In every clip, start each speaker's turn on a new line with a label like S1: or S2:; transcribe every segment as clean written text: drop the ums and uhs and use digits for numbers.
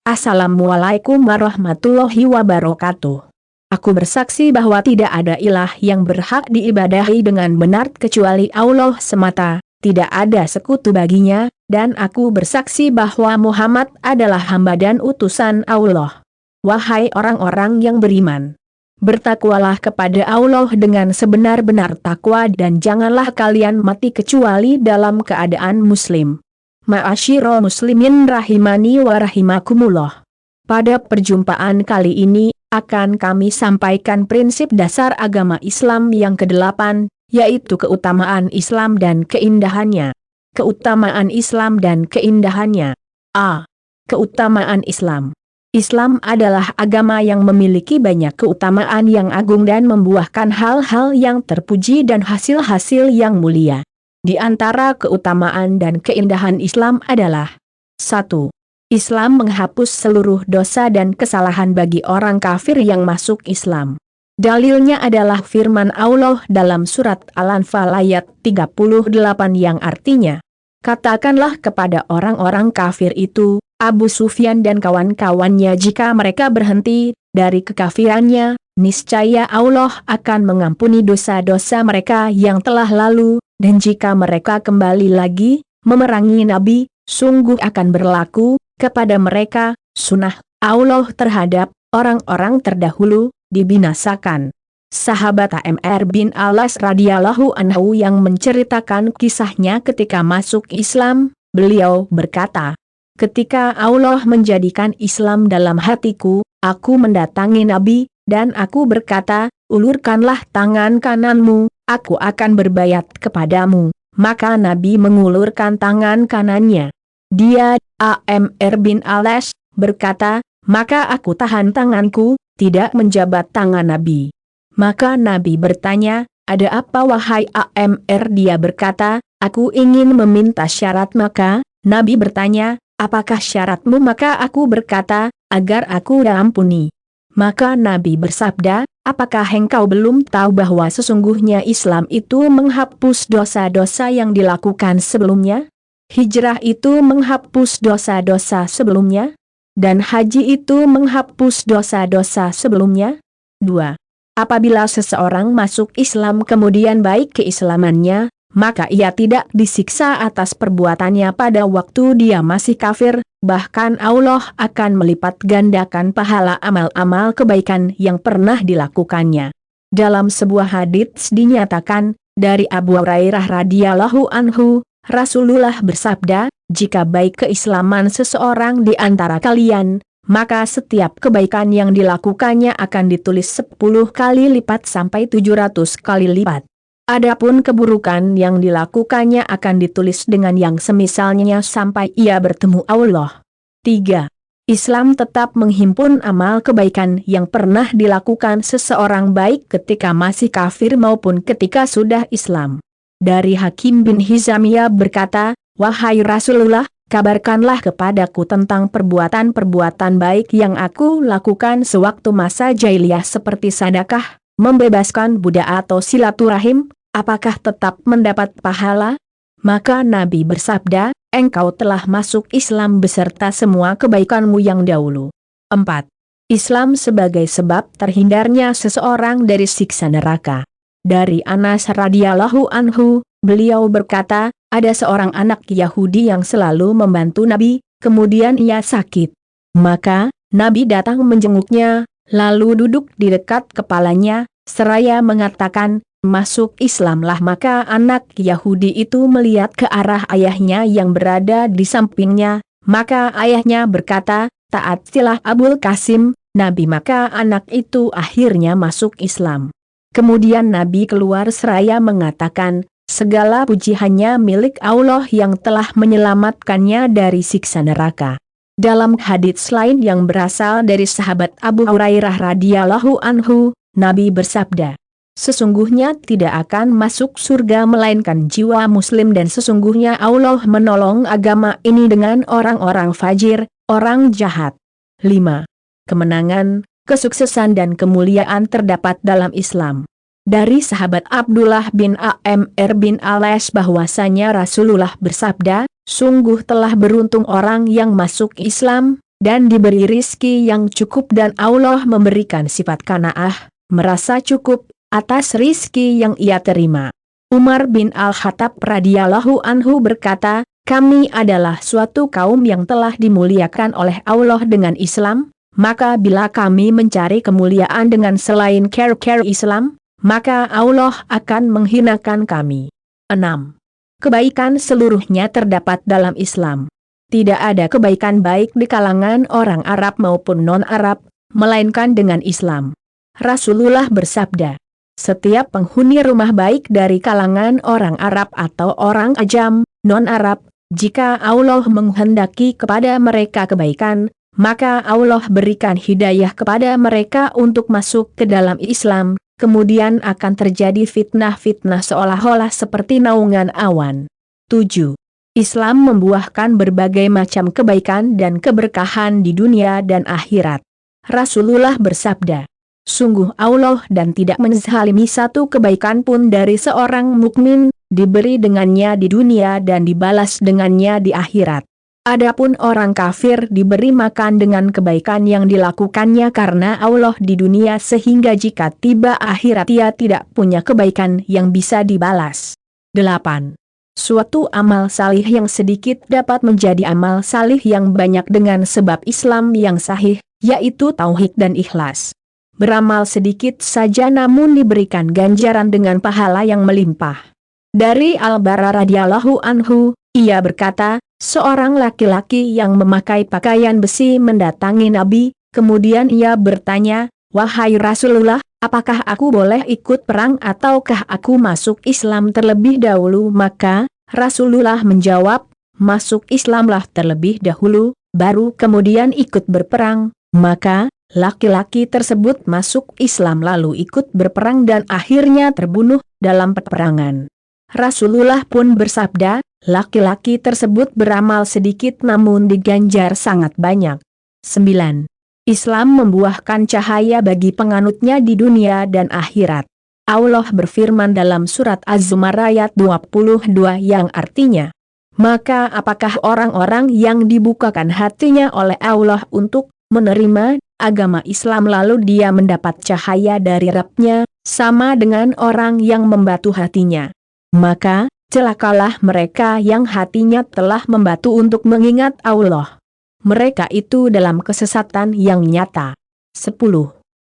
S1: Assalamualaikum warahmatullahi wabarakatuh. Aku bersaksi bahwa tidak ada ilah yang berhak diibadahi dengan benar kecuali Allah semata, tidak ada sekutu baginya, dan aku bersaksi bahwa Muhammad adalah hamba dan utusan Allah. Wahai orang-orang yang beriman, bertakwalah kepada Allah dengan sebenar-benar takwa dan janganlah kalian mati kecuali dalam keadaan muslim. Ma'asyiral muslimin rahimani wa rahimakumullah. Pada perjumpaan kali ini, akan kami sampaikan prinsip dasar agama Islam yang ke-8, yaitu keutamaan Islam dan keindahannya. Keutamaan Islam dan keindahannya. A. Keutamaan Islam. Islam adalah agama yang memiliki banyak keutamaan yang agung dan membuahkan hal-hal yang terpuji dan hasil-hasil yang mulia. Di antara keutamaan dan keindahan Islam adalah 1. Islam menghapus seluruh dosa dan kesalahan bagi orang kafir yang masuk Islam. Dalilnya adalah firman Allah dalam surat Al-Anfal ayat 38 yang artinya, katakanlah kepada orang-orang kafir itu, Abu Sufyan dan kawan-kawannya jika mereka berhenti dari kekafirannya, niscaya Allah akan mengampuni dosa-dosa mereka yang telah lalu, dan jika mereka kembali lagi, memerangi Nabi, sungguh akan berlaku kepada mereka sunnah Allah terhadap orang-orang terdahulu, dibinasakan. Sahabat Amr bin Al-As radhiyallahu anhu yang menceritakan kisahnya ketika masuk Islam, beliau berkata, ketika Allah menjadikan Islam dalam hatiku, aku mendatangi Nabi, dan aku berkata, ulurkanlah tangan kananmu, aku akan berbayat kepadamu. Maka Nabi mengulurkan tangan kanannya. Dia, Amr bin Al-As, berkata, maka aku tahan tanganku, tidak menjabat tangan Nabi. Maka Nabi bertanya, ada apa wahai Amr? Dia berkata, aku ingin meminta syarat. Maka Nabi bertanya, apakah syaratmu? Maka aku berkata, agar aku diampuni. Maka Nabi bersabda, apakah engkau belum tahu bahwa sesungguhnya Islam itu menghapus dosa-dosa yang dilakukan sebelumnya? Hijrah itu menghapus dosa-dosa sebelumnya? Dan haji itu menghapus dosa-dosa sebelumnya? 2. Apabila seseorang masuk Islam kemudian baik keislamannya, maka ia tidak disiksa atas perbuatannya pada waktu dia masih kafir, bahkan Allah akan melipat gandakan pahala amal-amal kebaikan yang pernah dilakukannya. Dalam sebuah hadits dinyatakan, dari Abu Hurairah radhiyallahu anhu, Rasulullah bersabda, jika baik keislaman seseorang di antara kalian, maka setiap kebaikan yang dilakukannya akan ditulis 10 kali lipat sampai 700 kali lipat. Adapun keburukan yang dilakukannya akan ditulis dengan yang semisalnya sampai ia bertemu Allah. 3. Islam tetap menghimpun amal kebaikan yang pernah dilakukan seseorang baik ketika masih kafir maupun ketika sudah Islam. Dari Hakim bin Hizam ia berkata, wahai Rasulullah, kabarkanlah kepadaku tentang perbuatan-perbuatan baik yang aku lakukan sewaktu masa jahiliyah seperti sedekah, membebaskan budak atau silaturahim. Apakah tetap mendapat pahala? Maka Nabi bersabda, engkau telah masuk Islam beserta semua kebaikanmu yang dahulu. 4. Islam sebagai sebab terhindarnya seseorang dari siksa neraka. Dari Anas radhiyallahu anhu, beliau berkata, ada seorang anak Yahudi yang selalu membantu Nabi, kemudian ia sakit. Maka, Nabi datang menjenguknya, lalu duduk di dekat kepalanya, seraya mengatakan, masuk Islamlah. Maka anak Yahudi itu melihat ke arah ayahnya yang berada di sampingnya, maka ayahnya berkata, taatilah Abul Qasim, Nabi. Maka anak itu akhirnya masuk Islam. Kemudian Nabi keluar seraya mengatakan, segala puji hanya milik Allah yang telah menyelamatkannya dari siksa neraka. Dalam hadits lain yang berasal dari sahabat Abu Hurairah radhiyallahu anhu, Nabi bersabda, sesungguhnya tidak akan masuk surga melainkan jiwa muslim dan sesungguhnya Allah menolong agama ini dengan orang-orang fajir, orang jahat. 5. Kemenangan, kesuksesan dan kemuliaan terdapat dalam Islam. Dari sahabat Abdullah bin Amr bin Al-As bahwasanya Rasulullah bersabda, sungguh telah beruntung orang yang masuk Islam, dan diberi rizki yang cukup dan Allah memberikan sifat qanaah, merasa cukup, atas rizki yang ia terima. Umar bin Al-Khattab radhiyallahu anhu berkata, kami adalah suatu kaum yang telah dimuliakan oleh Allah dengan Islam, maka bila kami mencari kemuliaan dengan selain cara-cara Islam, maka Allah akan menghinakan kami. 6. Kebaikan seluruhnya terdapat dalam Islam. Tidak ada kebaikan baik di kalangan orang Arab maupun non-Arab, melainkan dengan Islam. Rasulullah bersabda, setiap penghuni rumah baik dari kalangan orang Arab atau orang ajam, non-Arab, jika Allah menghendaki kepada mereka kebaikan, maka Allah berikan hidayah kepada mereka untuk masuk ke dalam Islam, kemudian akan terjadi fitnah-fitnah seolah-olah seperti naungan awan. 7. Islam membuahkan berbagai macam kebaikan dan keberkahan di dunia dan akhirat. Rasulullah bersabda, sungguh Allah dan tidak menzalimi satu kebaikan pun dari seorang mukmin, diberi dengannya di dunia dan dibalas dengannya di akhirat. Adapun orang kafir diberi makan dengan kebaikan yang dilakukannya karena Allah di dunia sehingga jika tiba akhirat ia tidak punya kebaikan yang bisa dibalas. 8. Suatu amal salih yang sedikit dapat menjadi amal salih yang banyak dengan sebab Islam yang sahih, yaitu tauhid dan ikhlas. Beramal sedikit saja namun diberikan ganjaran dengan pahala yang melimpah. Dari Al-Bara radhiyallahu anhu, ia berkata, seorang laki-laki yang memakai pakaian besi mendatangi Nabi, kemudian ia bertanya, wahai Rasulullah, apakah aku boleh ikut perang ataukah aku masuk Islam terlebih dahulu? Maka Rasulullah menjawab, masuk Islamlah terlebih dahulu, baru kemudian ikut berperang. Maka laki-laki tersebut masuk Islam lalu ikut berperang dan akhirnya terbunuh dalam peperangan. Rasulullah pun bersabda, laki-laki tersebut beramal sedikit namun diganjar sangat banyak. 9. Islam membuahkan cahaya bagi penganutnya di dunia dan akhirat. Allah berfirman dalam surat Az-Zumar ayat 22 yang artinya, maka apakah orang-orang yang dibukakan hatinya oleh Allah untuk menerima agama Islam lalu dia mendapat cahaya dari Rabb-nya, sama dengan orang yang membatu hatinya. Maka, celakalah mereka yang hatinya telah membatu untuk mengingat Allah. Mereka itu dalam kesesatan yang nyata. 10.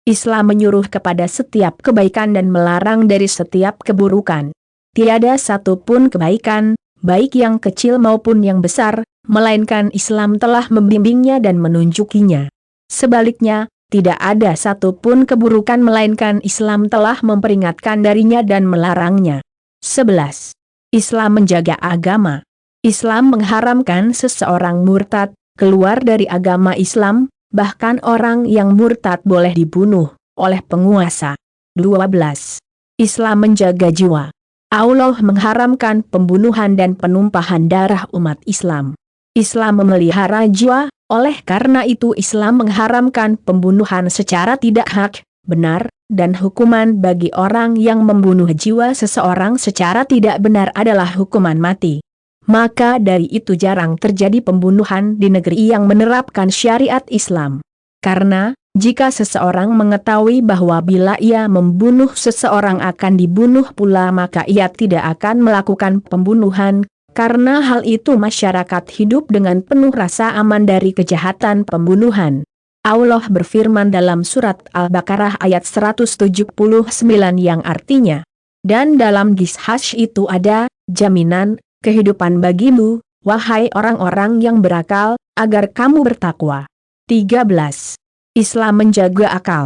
S1: Islam menyuruh kepada setiap kebaikan dan melarang dari setiap keburukan. Tiada satupun kebaikan, baik yang kecil maupun yang besar, melainkan Islam telah membimbingnya dan menunjukinya. Sebaliknya, tidak ada satupun keburukan melainkan Islam telah memperingatkan darinya dan melarangnya. 11. Islam menjaga agama. Islam mengharamkan seseorang murtad keluar dari agama Islam, bahkan orang yang murtad boleh dibunuh oleh penguasa. 12. Islam menjaga jiwa. Allah mengharamkan pembunuhan dan penumpahan darah umat Islam. Islam memelihara jiwa, oleh karena itu Islam mengharamkan pembunuhan secara tidak hak, benar, dan hukuman bagi orang yang membunuh jiwa seseorang secara tidak benar adalah hukuman mati. Maka dari itu jarang terjadi pembunuhan di negeri yang menerapkan syariat Islam. Karena, jika seseorang mengetahui bahwa bila ia membunuh seseorang akan dibunuh pula maka ia tidak akan melakukan pembunuhan, karena hal itu masyarakat hidup dengan penuh rasa aman dari kejahatan pembunuhan. Allah berfirman dalam surat Al-Baqarah ayat 179 yang artinya, dan dalam Qisas itu ada jaminan kehidupan bagimu, wahai orang-orang yang berakal, agar kamu bertakwa. 13. Islam menjaga akal.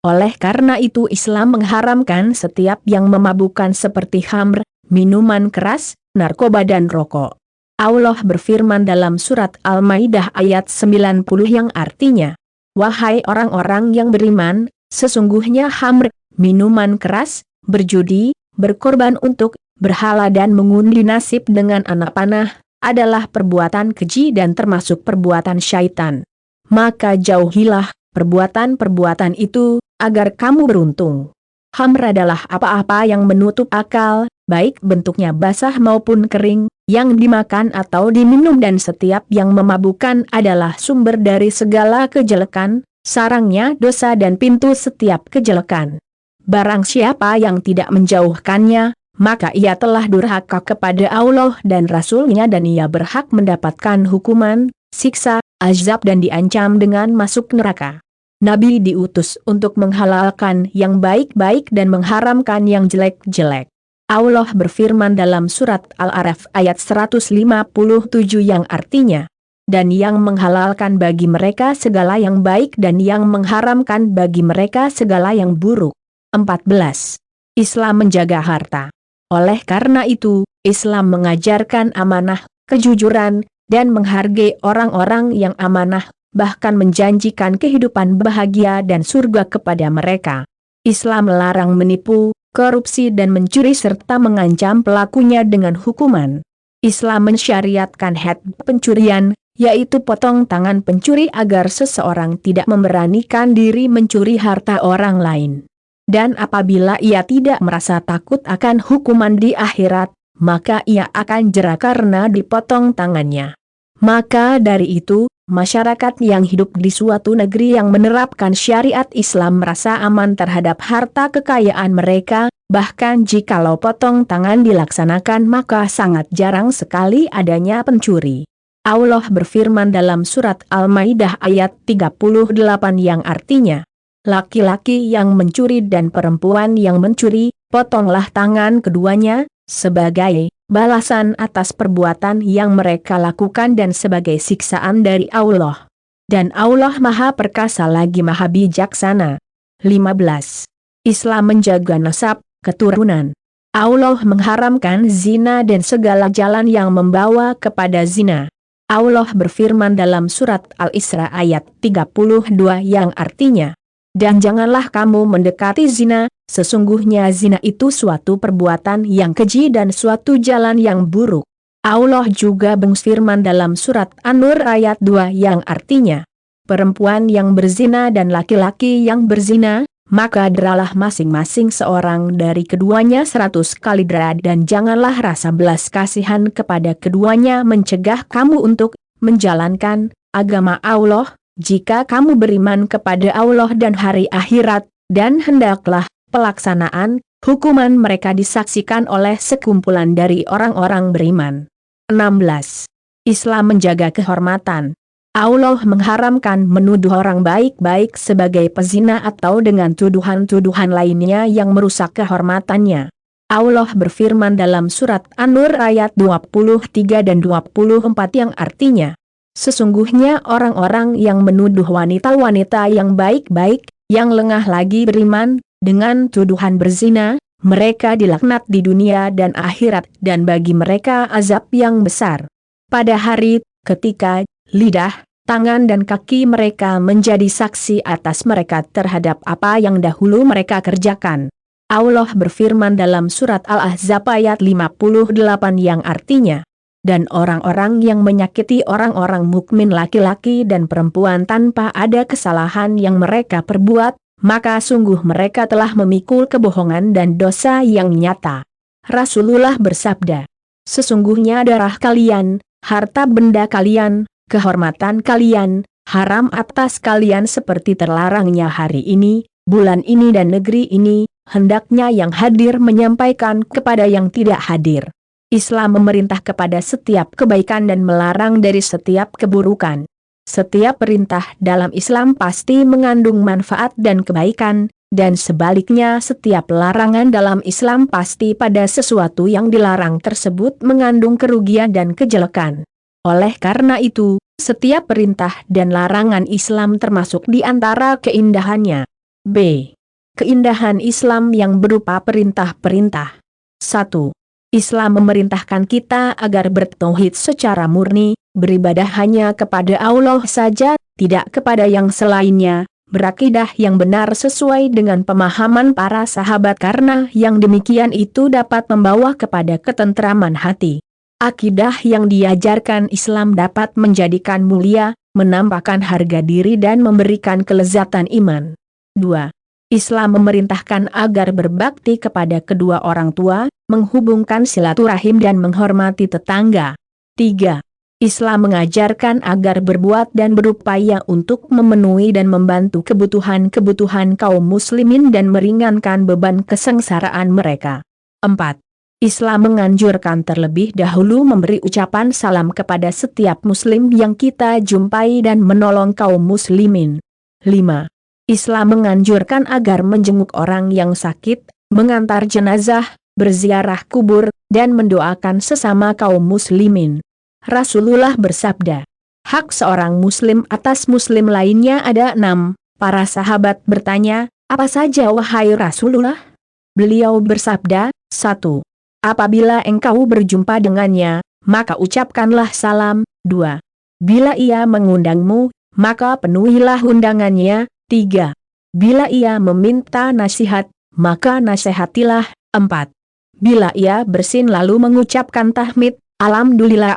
S1: Oleh karena itu Islam mengharamkan setiap yang memabukkan seperti khamr, minuman keras, narkoba dan rokok. Allah berfirman dalam surat Al-Maidah ayat 90 yang artinya, wahai orang-orang yang beriman, sesungguhnya khamr, minuman keras, berjudi, berkorban untuk berhala dan mengundi nasib dengan anak panah, adalah perbuatan keji dan termasuk perbuatan syaitan. Maka jauhilah perbuatan-perbuatan itu, agar kamu beruntung. Khamr adalah apa-apa yang menutup akal, baik bentuknya basah maupun kering, yang dimakan atau diminum dan setiap yang memabukkan adalah sumber dari segala kejelekan, sarangnya dosa dan pintu setiap kejelekan. Barang siapa yang tidak menjauhkannya, maka ia telah durhaka kepada Allah dan Rasul-Nya dan ia berhak mendapatkan hukuman, siksa, azab dan diancam dengan masuk neraka. Nabi diutus untuk menghalalkan yang baik-baik dan mengharamkan yang jelek-jelek. Allah berfirman dalam surat Al-A'raf ayat 157 yang artinya, dan yang menghalalkan bagi mereka segala yang baik dan yang mengharamkan bagi mereka segala yang buruk. 14. Islam menjaga harta. Oleh karena itu, Islam mengajarkan amanah, kejujuran, dan menghargai orang-orang yang amanah, bahkan menjanjikan kehidupan bahagia dan surga kepada mereka. Islam melarang menipu, korupsi dan mencuri serta mengancam pelakunya dengan hukuman. Islam mensyariatkan had pencurian, yaitu potong tangan pencuri agar seseorang tidak memberanikan diri mencuri harta orang lain. Dan apabila ia tidak merasa takut akan hukuman di akhirat, maka ia akan jera karena dipotong tangannya. Maka dari itu, masyarakat yang hidup di suatu negeri yang menerapkan syariat Islam merasa aman terhadap harta kekayaan mereka, bahkan jikalau potong tangan dilaksanakan maka sangat jarang sekali adanya pencuri. Allah berfirman dalam surat Al-Maidah ayat 38 yang artinya, laki-laki yang mencuri dan perempuan yang mencuri, potonglah tangan keduanya, sebagai balasan atas perbuatan yang mereka lakukan dan sebagai siksaan dari Allah. Dan Allah Maha Perkasa lagi Maha Bijaksana. 15. Islam menjaga nasab, keturunan. Allah mengharamkan zina dan segala jalan yang membawa kepada zina. Allah berfirman dalam surat Al-Isra ayat 32 yang artinya, dan janganlah kamu mendekati zina, sesungguhnya zina itu suatu perbuatan yang keji dan suatu jalan yang buruk. Allah juga berfirman dalam surat An-Nur ayat 2 yang artinya, perempuan yang berzina dan laki-laki yang berzina, maka deralah masing-masing seorang dari keduanya 100 kali dera dan janganlah rasa belas kasihan kepada keduanya mencegah kamu untuk menjalankan agama Allah, jika kamu beriman kepada Allah dan hari akhirat, dan hendaklah pelaksanaan hukuman mereka disaksikan oleh sekumpulan dari orang-orang beriman. 16. Islam menjaga kehormatan. Allah mengharamkan menuduh orang baik-baik sebagai pezina atau dengan tuduhan-tuduhan lainnya yang merusak kehormatannya. Allah berfirman dalam surat An-Nur ayat 23 dan 24 yang artinya, sesungguhnya orang-orang yang menuduh wanita-wanita yang baik-baik, yang lengah lagi beriman, dengan tuduhan berzina, mereka dilaknat di dunia dan akhirat dan bagi mereka azab yang besar. Pada hari ketika lidah, tangan dan kaki mereka menjadi saksi atas mereka terhadap apa yang dahulu mereka kerjakan. Allah berfirman dalam surat Al-Ahzab ayat 58 yang artinya, dan orang-orang yang menyakiti orang-orang mukmin laki-laki dan perempuan tanpa ada kesalahan yang mereka perbuat, maka sungguh mereka telah memikul kebohongan dan dosa yang nyata. Rasulullah bersabda, sesungguhnya darah kalian, harta benda kalian, kehormatan kalian, haram atas kalian seperti terlarangnya hari ini, bulan ini dan negeri ini, hendaknya yang hadir menyampaikan kepada yang tidak hadir. Islam memerintah kepada setiap kebaikan dan melarang dari setiap keburukan. Setiap perintah dalam Islam pasti mengandung manfaat dan kebaikan, dan sebaliknya setiap larangan dalam Islam pasti pada sesuatu yang dilarang tersebut mengandung kerugian dan kejelekan. Oleh karena itu, setiap perintah dan larangan Islam termasuk di antara keindahannya. B. Keindahan Islam yang berupa perintah-perintah. 1. Islam memerintahkan kita agar bertauhid secara murni, beribadah hanya kepada Allah saja, tidak kepada yang selainnya, berakidah yang benar sesuai dengan pemahaman para sahabat karena yang demikian itu dapat membawa kepada ketentraman hati. Akidah yang diajarkan Islam dapat menjadikan mulia, menampakkan harga diri dan memberikan kelezatan iman. 2. Islam memerintahkan agar berbakti kepada kedua orang tua, menghubungkan silaturahim dan menghormati tetangga. 3. Islam mengajarkan agar berbuat dan berupaya untuk memenuhi dan membantu kebutuhan-kebutuhan kaum muslimin dan meringankan beban kesengsaraan mereka. 4. Islam menganjurkan terlebih dahulu memberi ucapan salam kepada setiap muslim yang kita jumpai dan menolong kaum muslimin. 5. Islam menganjurkan agar menjenguk orang yang sakit, mengantar jenazah, berziarah kubur, dan mendoakan sesama kaum muslimin. Rasulullah bersabda, hak seorang muslim atas muslim lainnya ada 6. Para sahabat bertanya, apa saja wahai Rasulullah? Beliau bersabda, 1. Apabila engkau berjumpa dengannya, maka ucapkanlah salam. 2. Bila ia mengundangmu, maka penuhilah undangannya. 3. Bila ia meminta nasihat, maka nasihatilah. 4. Bila ia bersin lalu mengucapkan tahmid, alhamdulillah,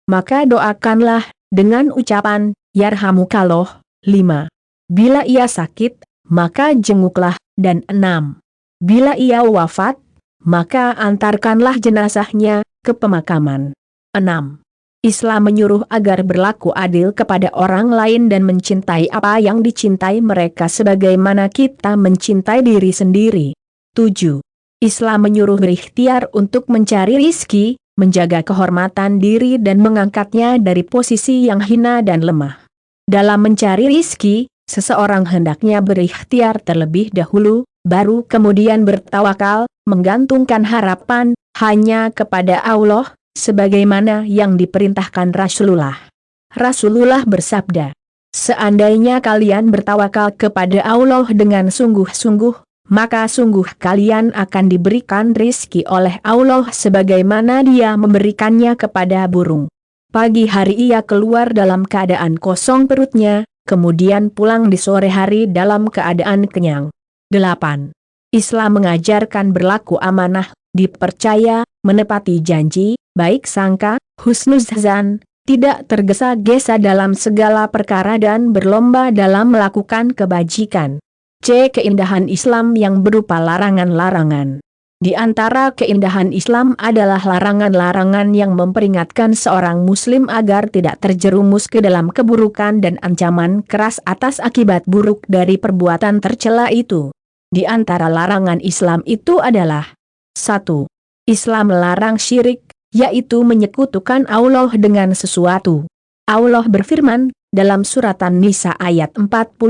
S1: maka doakanlah dengan ucapan, yarhamukallah. 5. Bila ia sakit, maka jenguklah. Dan 6. Bila ia wafat, maka antarkanlah jenazahnya ke pemakaman. 6. Islam menyuruh agar berlaku adil kepada orang lain dan mencintai apa yang dicintai mereka sebagaimana kita mencintai diri sendiri. 7. Islam menyuruh berikhtiar untuk mencari rizki, menjaga kehormatan diri dan mengangkatnya dari posisi yang hina dan lemah. Dalam mencari rizki, seseorang hendaknya berikhtiar terlebih dahulu, baru kemudian bertawakal, menggantungkan harapan hanya kepada Allah, sebagaimana yang diperintahkan Rasulullah. Rasulullah bersabda, seandainya kalian bertawakal kepada Allah dengan sungguh-sungguh, maka sungguh kalian akan diberikan rizki oleh Allah sebagaimana Dia memberikannya kepada burung. Pagi hari ia keluar dalam keadaan kosong perutnya, kemudian pulang di sore hari dalam keadaan kenyang. 8. Islam mengajarkan berlaku amanah, dipercaya, menepati janji, baik sangka, husnuzan, tidak tergesa-gesa dalam segala perkara dan berlomba dalam melakukan kebajikan. C. Keindahan Islam yang berupa larangan-larangan. Di antara keindahan Islam adalah larangan-larangan yang memperingatkan seorang muslim agar tidak terjerumus ke dalam keburukan dan ancaman keras atas akibat buruk dari perbuatan tercela itu. Di antara larangan Islam itu adalah 1. Islam melarang syirik, yaitu menyekutukan Allah dengan sesuatu. Allah berfirman, dalam surat An-Nisa ayat 48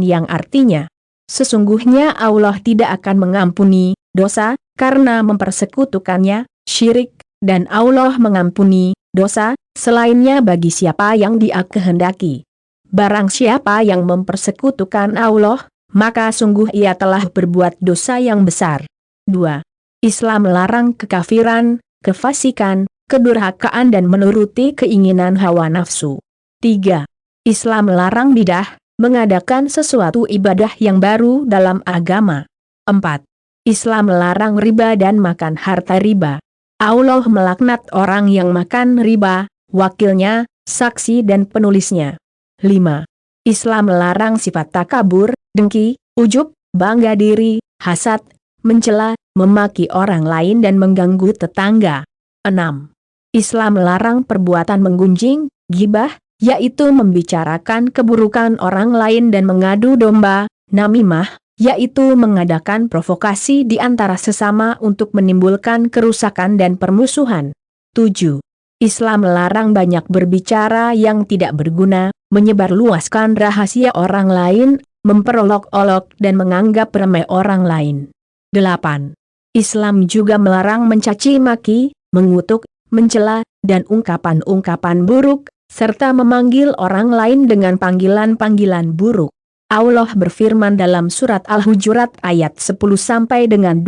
S1: yang artinya, sesungguhnya Allah tidak akan mengampuni dosa, karena mempersekutukannya, syirik, dan Allah mengampuni dosa, selainnya bagi siapa yang Dia kehendaki. Barang siapa yang mempersekutukan Allah, maka sungguh ia telah berbuat dosa yang besar. 2. Islam melarang kekafiran, kefasikan, kedurhakaan dan menuruti keinginan hawa nafsu. 3. Islam melarang bidah, mengadakan sesuatu ibadah yang baru dalam agama. 4. Islam melarang riba dan makan harta riba. Allah melaknat orang yang makan riba, wakilnya, saksi dan penulisnya. 5. Islam melarang sifat takabur, dengki, ujub, bangga diri, hasad, mencela, memaki orang lain dan mengganggu tetangga. 6. Islam melarang perbuatan menggunjing, ghibah, yaitu membicarakan keburukan orang lain dan mengadu domba, namimah, yaitu mengadakan provokasi di antara sesama untuk menimbulkan kerusakan dan permusuhan. 7. Islam melarang banyak berbicara yang tidak berguna, menyebarluaskan rahasia orang lain, memperolok-olok dan menganggap remeh orang lain. 8. Islam juga melarang mencaci maki, mengutuk, mencela, dan ungkapan-ungkapan buruk, serta memanggil orang lain dengan panggilan-panggilan buruk. Allah berfirman dalam surat Al-Hujurat ayat 10-12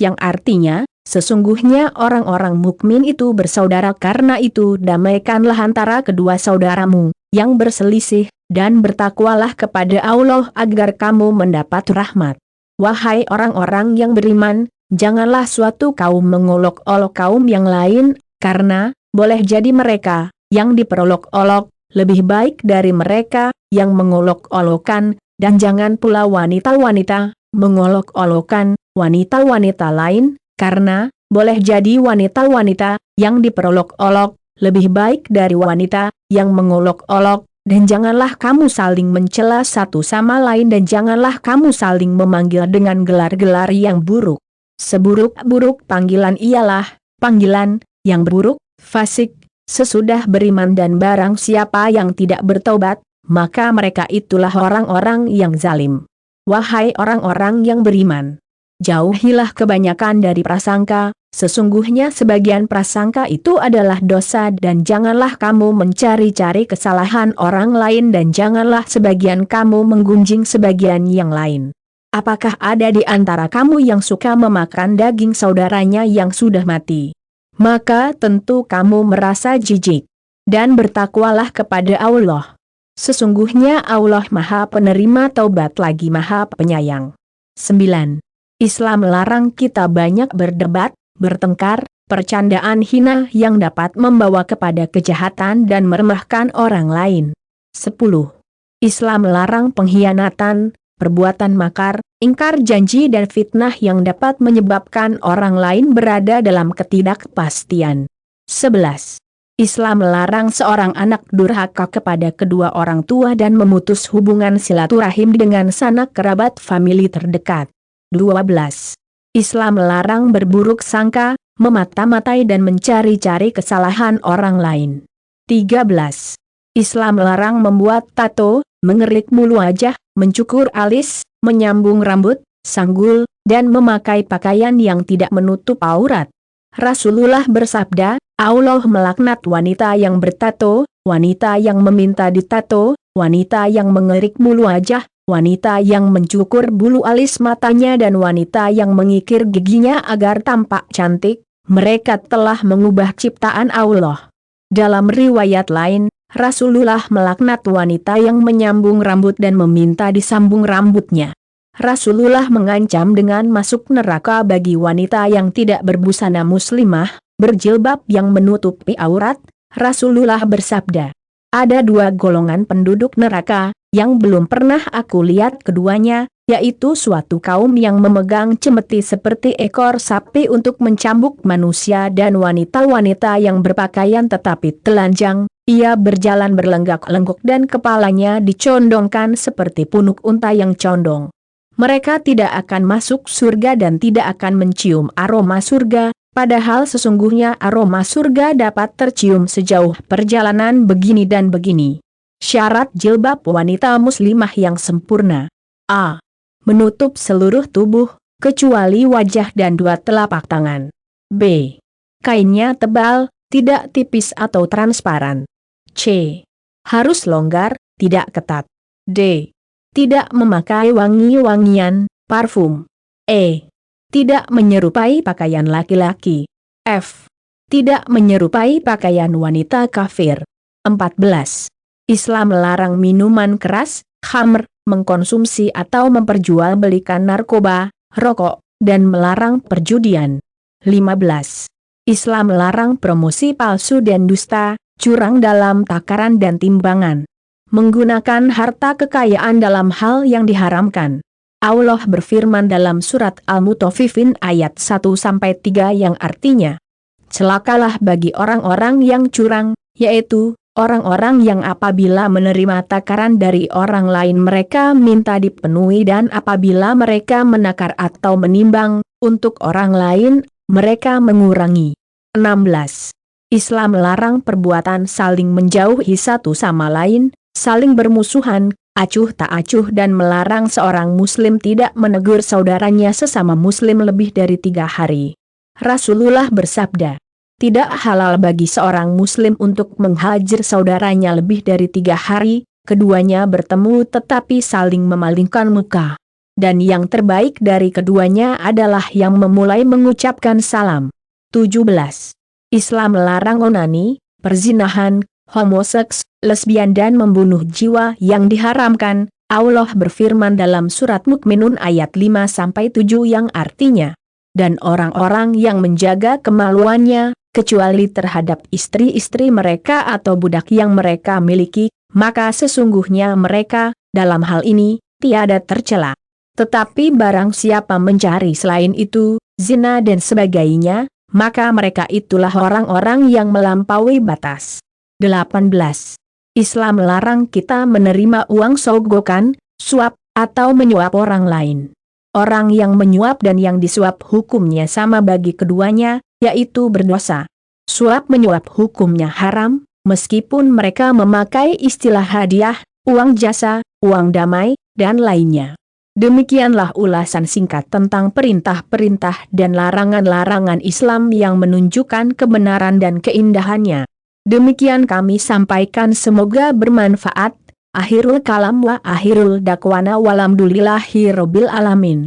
S1: yang artinya, sesungguhnya orang-orang mukmin itu bersaudara, karena itu damaikanlah antara kedua saudaramu yang berselisih, dan bertakwalah kepada Allah agar kamu mendapat rahmat. Wahai orang-orang yang beriman, janganlah suatu kaum mengolok-olok kaum yang lain, karena boleh jadi mereka yang diperolok-olok lebih baik dari mereka yang mengolok-olokkan, dan jangan pula wanita-wanita mengolok-olokkan wanita-wanita lain, karena boleh jadi wanita-wanita yang diperolok-olok lebih baik dari wanita yang mengolok-olok, dan janganlah kamu saling mencela satu sama lain dan janganlah kamu saling memanggil dengan gelar-gelar yang buruk. Seburuk-buruk panggilan ialah panggilan yang buruk, fasik, sesudah beriman, dan barang siapa yang tidak bertobat, maka mereka itulah orang-orang yang zalim. Wahai orang-orang yang beriman, jauhilah kebanyakan dari prasangka, sesungguhnya sebagian prasangka itu adalah dosa, dan janganlah kamu mencari-cari kesalahan orang lain, dan janganlah sebagian kamu menggunjing sebagian yang lain. Apakah ada di antara kamu yang suka memakan daging saudaranya yang sudah mati? Maka tentu kamu merasa jijik. Dan bertakwalah kepada Allah. Sesungguhnya Allah Maha Penerima Taubat lagi Maha Penyayang. 9. Islam melarang kita banyak berdebat, bertengkar, percandaan hina yang dapat membawa kepada kejahatan dan meremehkan orang lain. 10. Islam melarang pengkhianatan, perbuatan makar, ingkar janji dan fitnah yang dapat menyebabkan orang lain berada dalam ketidakpastian. 11. Islam melarang seorang anak durhaka kepada kedua orang tua dan memutus hubungan silaturahim dengan sanak kerabat famili terdekat. 12. Islam melarang berburuk sangka, memata-matai dan mencari-cari kesalahan orang lain. 13. Islam melarang membuat tato, mengerik bulu wajah, mencukur alis, menyambung rambut, sanggul, dan memakai pakaian yang tidak menutup aurat. Rasulullah bersabda, Allah melaknat wanita yang bertato, wanita yang meminta ditato, wanita yang mengerik bulu wajah, wanita yang mencukur bulu alis matanya dan wanita yang mengikir giginya agar tampak cantik. Mereka telah mengubah ciptaan Allah. Dalam riwayat lain, Rasulullah melaknat wanita yang menyambung rambut dan meminta disambung rambutnya. Rasulullah mengancam dengan masuk neraka bagi wanita yang tidak berbusana muslimah, berjilbab yang menutupi aurat. Rasulullah bersabda, ada dua golongan penduduk neraka, yang belum pernah aku lihat keduanya, yaitu suatu kaum yang memegang cemeti seperti ekor sapi untuk mencambuk manusia dan wanita-wanita yang berpakaian tetapi telanjang, ia berjalan berlenggak-lenggok dan kepalanya dicondongkan seperti punuk unta yang condong. Mereka tidak akan masuk surga dan tidak akan mencium aroma surga, padahal sesungguhnya aroma surga dapat tercium sejauh perjalanan begini dan begini. Syarat jilbab wanita muslimah yang sempurna: A. Menutup seluruh tubuh, kecuali wajah dan dua telapak tangan. B. Kainnya tebal, tidak tipis atau transparan. C. Harus longgar, tidak ketat. D. Tidak memakai wangi-wangian, parfum. E. Tidak menyerupai pakaian laki-laki. F. Tidak menyerupai pakaian wanita kafir. 14. Islam melarang minuman keras, khamr, mengkonsumsi atau memperjualbelikan narkoba, rokok, dan melarang perjudian. 15. Islam melarang promosi palsu dan dusta, curang dalam takaran dan timbangan. Menggunakan harta kekayaan dalam hal yang diharamkan. Allah berfirman dalam surat Al-Mutaffifin ayat 1-3 yang artinya, celakalah bagi orang-orang yang curang, yaitu orang-orang yang apabila menerima takaran dari orang lain mereka minta dipenuhi dan apabila mereka menakar atau menimbang untuk orang lain, mereka mengurangi. 16. Islam melarang perbuatan saling menjauhi satu sama lain, saling bermusuhan, acuh tak acuh dan melarang seorang muslim tidak menegur saudaranya sesama muslim lebih dari 3 hari. Rasulullah bersabda, tidak halal bagi seorang muslim untuk menghajar saudaranya lebih dari 3 hari, keduanya bertemu tetapi saling memalingkan muka. Dan yang terbaik dari keduanya adalah yang memulai mengucapkan salam. 17. Islam melarang onani, perzinahan, homoseks, lesbian dan membunuh jiwa yang diharamkan. Allah berfirman dalam surat Mukminun ayat 5-7 yang artinya, dan orang-orang yang menjaga kemaluannya, kecuali terhadap istri-istri mereka atau budak yang mereka miliki, maka sesungguhnya mereka, dalam hal ini, tiada tercela. Tetapi barang siapa mencari selain itu, zina dan sebagainya, maka mereka itulah orang-orang yang melampaui batas. 18. Islam melarang kita menerima uang sogokan, suap, atau menyuap orang lain. Orang yang menyuap dan yang disuap hukumnya sama bagi keduanya, yaitu berdosa. Suap menyuap hukumnya haram, meskipun mereka memakai istilah hadiah, uang jasa, uang damai, dan lainnya. Demikianlah ulasan singkat tentang perintah-perintah dan larangan-larangan Islam yang menunjukkan kebenaran dan keindahannya. Demikian kami sampaikan, semoga bermanfaat. Akhirul kalam wa akhirul dakwana walhamdulillahi rabbil alamin.